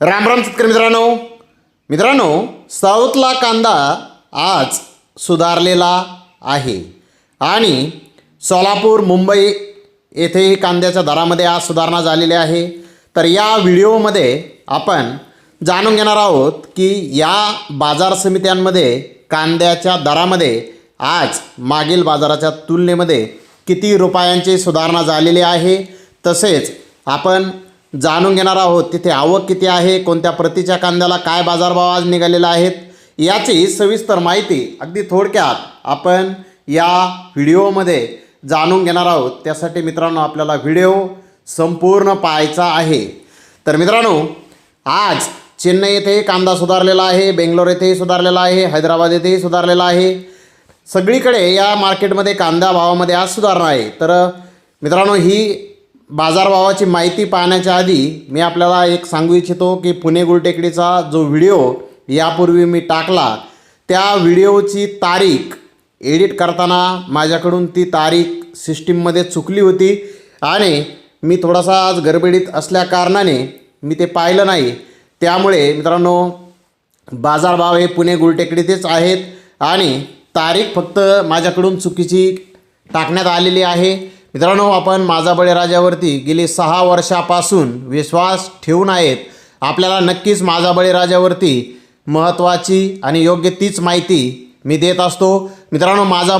राम राम शेतकरी मित्रांनो साऊथला कांदा आज सुधारलेला आहे आणि सोलापूर मुंबई येथेही कांद्याच्या दरामध्ये आज सुधारणा झालेली आहे। तर या व्हिडिओमध्ये आपण जाणून घेणार आहोत की या बाजार समित्यांमध्ये कांद्याच्या दरामध्ये आज मागील बाजाराच्या तुलनेमध्ये किती रुपयांची सुधारणा झालेली आहे। तसेच आपण जाणून घेणार आहोत तिथे आवक किती आहे, कोणत्या प्रतीच्या कांद्याला काय बाजारभाव आज निघालेला आहेत, याची सविस्तर माहिती अगदी थोडक्यात आपण या व्हिडिओमध्ये जाणून घेणार आहोत। त्यासाठी मित्रांनो आपल्याला व्हिडिओ संपूर्ण पाहायचा आहे। तर मित्रांनो आज चेन्नई येथे कांदा सुधारलेला आहे, बेंगलोर येथेही सुधारलेला आहे, हैदराबाद येथेही सुधारलेला आहे। सगळीकडे या मार्केटमध्ये कांदा भावामध्ये आज सुधारणा आहे। तर मित्रांनो ही बाजारभावाची माहिती पाहण्याच्या आधी मी आपल्याला एक सांगू इच्छितो की पुणे गुलटेकडीचा जो व्हिडिओ यापूर्वी मी टाकला त्या व्हिडिओची तारीख एडिट करताना माझ्याकडून ती तारीख सिस्टीममध्ये चुकली होती आणि मी थोडासा आज गडबडीत असल्याकारणाने मी ते पाहिलं नाही। त्यामुळे मित्रांनो बाजारभाव हे पुणे गुलटेकडीतच आहेत आणि तारीख फक्त माझ्याकडून चुकीची टाकण्यात आलेली आहे। मित्रांनो आपण माझा बळीराजावरती गेली 6 वर्षापासून विश्वास ठेवून आहेत। आपल्याला नक्कीच माझा बळीराजावरती महत्त्वाची आणि योग्य तीच माहिती मी देत असतो। मित्रांनो माझा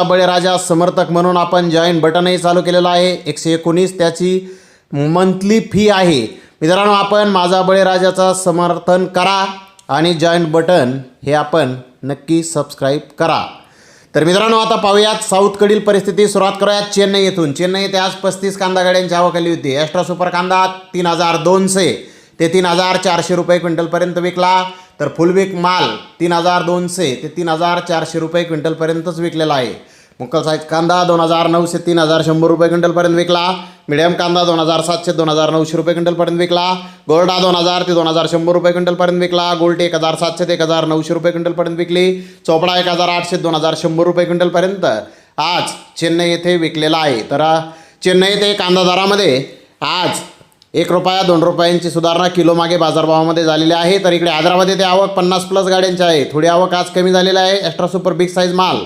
बळीराजा समर्थक म्हणून आपण जॉईन बटनही चालू केलेलं आहे। 119 त्याची मंथली फी आहे। मित्रांनो आपण माझा बळीराजाचा समर्थन करा आणि जॉईन बटन हे आपण नक्की सबस्क्राईब करा। तर मित्रांनो आता पाहूयात साऊथकडील परिस्थिती। सुरुवात करूयात चेन्नई येथून। चेन्नई येथे आज 35 कांदा गाड्यांची आवक आली होती। एक्स्ट्रा सुपर कांदा 3200 ते 3400 रुपये क्विंटलपर्यंत विकला। तर फुल विक माल 3200 ते 3400 रुपये क्विंटलपर्यंतच विकलेला आहे। मुक्कल साईज कांदा 2900 ते 3100 रुपये क्विंटलपर्यंत विकला। मीडियम कांदा 2700 ते 2900 रुपये क्विंटलपर्यंत विकला। गोल्डा 2000 ते 2100 रुपये क्विंटलपर्यंत विकला। गोल्टी 1700 ते 1900 रुपये क्विंटलपर्यंत विकली। चोपडा 1800 ते 2100 रुपये क्विंटलपर्यंत आज चेन्नई येथे विकलेला आहे। तर चेन्नई येथे कांदा दरामध्ये आज 1 रुपया 2 रुपयांची सुधारणा किलो मागे बाजारभावामध्ये झालेली आहे। तर इकडे हैदराबाद येथे आवक 50+ गाड्यांची आहे। थोडी आवक आज कमी झालेली आहे। एक्स्ट्रा सुपर बिग साईज माल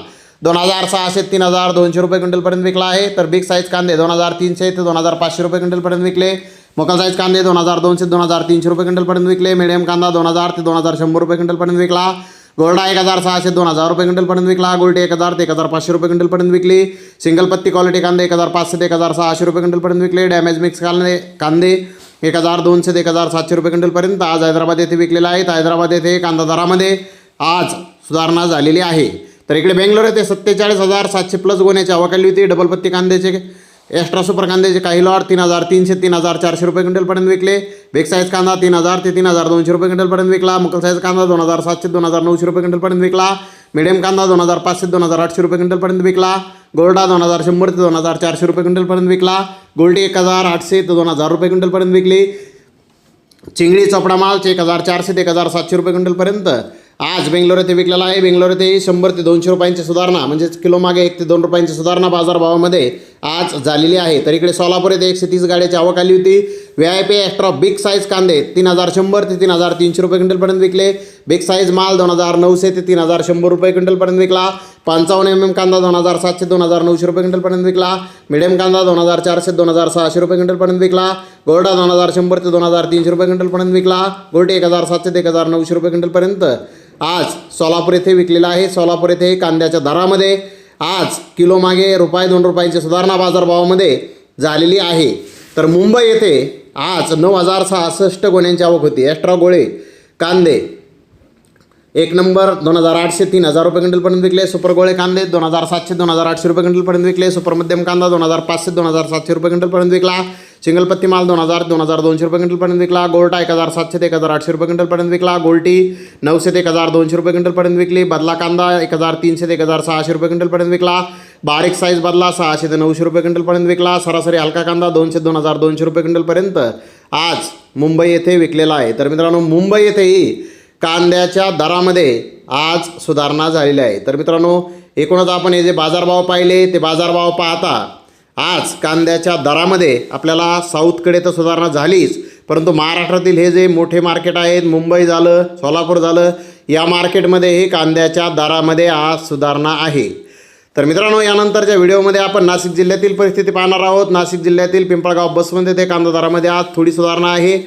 2600 ते 3200 रुपये क्विंटलपर्यंत विकला आहे। तर बिग साईज कांदे 2300 ते 2500 रुपये क्विंटलपर्यंत विकले। मोकल साईज कांदे 2200 ते 2300 रुपये क्विंटलपर्यंत विकले। मीडियम कांदा 2000 ते 2100 रुपये क्विंटलपर्यंत विकला। गोल्डा 1600 ते 2000 रुपये क्विंटलपर्यंत विकला। गोल्टी 1000 ते 1500 रुपये क्विंटलपर्यंत विकली। सिंगल पत्ती क्वालिटी कांदे 1500 ते 1600 रुपये क्विंटलपर्यंत विकले। डॅमेज मिक्स कांदे 1200 ते 1700 रुपये क्विंटलपर्यंत आज हैदराबाद येथे विकलेला आहे। हैदराबाद येथे कांदा दरामध्ये आज सुधारणा झालेली आहे। तर इकडे बेंगलोर येथे 47,700+ गोण्याची आवक आली होती। डबल पत्ती कांद्याचे एक्स्ट्रा सुपर कांद्याचे काही लॉट 3300 ते 3400 रुपये क्विंटलपर्यंत विकले। बिग साईज कांदा 3000 ते 3200 रुपये क्विंटलपर्यंत विकला। मुकल साईज कांदा 2700 ते 2900 रुपये क्विंटलपर्यंत विकला। मीडियम कांदा 2500 ते 2800 रुपये क्विंटलपर्यंत विकला। गोल्डा 2100 ते 2400 रुपये क्विंटलपर्यंत विकला। गोल्डी 1800 ते 2000 रुपये क्विंटलपर्यंत विकली। चिंगडी चपडा माल 1400 ते 1700 रुपये क्विंटलपर्यंत आज बेंगलोर येथे विकलेला आहे। बेंगलोर येथे 100 ते 200 रुपयांची सुधारणा म्हणजेच किलो मागे 1 ते 2 रुपयांची सुधारणा बाजारभावामध्ये आज झालेली आहे। तर इकडे सोलापूर येथे 130 गाड्याची आवक आली होती। VIP एक्स्ट्रा बिग साईज कांदे 3100 ते 3300 रुपये क्विंटलपर्यंत विकले। बिग साईज माल 2900 ते 3100 रुपये क्विंटलपर्यंत विकला। 55 mm कांदा 2700 ते 2900 रुपये क्विंटलपर्यंत विकला। मीडियम कांदा 2400 ते 2600 रुपये क्विंटलपर्यंत विकला। गोल्डा 2100 ते 2300 रुपये क्विंटलपर्यंत विकला। गोल्टी 1700 ते 1900 रुपये क्विंटलपर्यंत आज सोलापूर येथे विकलेला आहे। सोलापूर येथे कांद्याच्या दरामध्ये आज किलो मागे रुपये 2 रुपयांची सुधारणा बाजारभावामध्ये झालेली आहे। तर मुंबई येथे आज 9066 गोण्यांची आवक होती। एक्स्ट्रा गोळे कांदे 1 नंबर 2800 ते 3000 रुपये क्विंटलपर्यंत विकले। सुपर गोळे कांदे 2700 ते 2800 रुपये क्विंटलपर्यंत विकले। सुपर मध्यम कांदा 2500 ते 2700 रुपये क्विंटलपर्यंत विकला। सिंगल पत्ती माल 2000 ते 2200 रुपये क्विंटलपर्यंत विकला। गोल्टा 1700 ते 1800 रुपये क्विंटलपर्यंत विकला। गोल्टी 900 ते 1200 रुपये क्विंटलपर्यंत विकली। बदला कांदा 1300 ते 1600 रुपये क्विंटलपर्यंत विकला। बारीक साईज बदला 600 ते 900 रुपये क्विंटलपर्यंत विकला। सरासरी हलका कांदा 200 ते 2200 रुपये क्विंटलपर्यंत आज मुंबई येथे विकलेला आहे। तर मित्रांनो मुंबई येथेही कांद्याच्या दरामध्ये आज सुधारणा झालेली आहे। तर मित्रांनो एकूणच आपण हे जे बाजारभाव पाहिले ते बाजारभाव पाहता आज कांद्याच्या दरामध्ये आपल्याला साऊथकडे तर सुधारणा झालीच, परंतु महाराष्ट्रातील हे जे मोठे मार्केट आहेत, मुंबई झालं, सोलापूर झालं, या मार्केटमध्येही कांद्याच्या दरामध्ये आज सुधारणा आहे. तर मित्रांनो, यानंतरच्या व्हिडिओमध्ये आपण नाशिक जिल्ह्यातील परिस्थिती पाहणार आहोत. नाशिक जिल्ह्यातील पिंपळगाव बसमध्ये ते कांदा दरामध्ये आज थोडी सुधारणा आहे.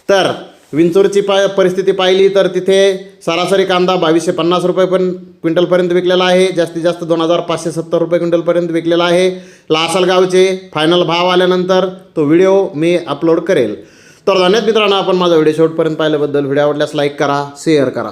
तर विंचूरची परिस्थिती पाहिली तर तिथे सरासरी कांदा 2250 रुपये क्विंटलपर्यंत विकलेला आहे. जास्तीत जास्त 2570 रुपये क्विंटलपर्यंत विकलेला आहे. लासलगावचे फायनल भाव आल्यानंतर तो व्हिडिओ मी अपलोड करेल. तर धन्यवाद मित्रांनो, आपण माझा व्हिडिओ शेवटपर्यंत पाहिल्याबद्दल. व्हिडिओ आवडल्यास लाईक करा, शेअर करा.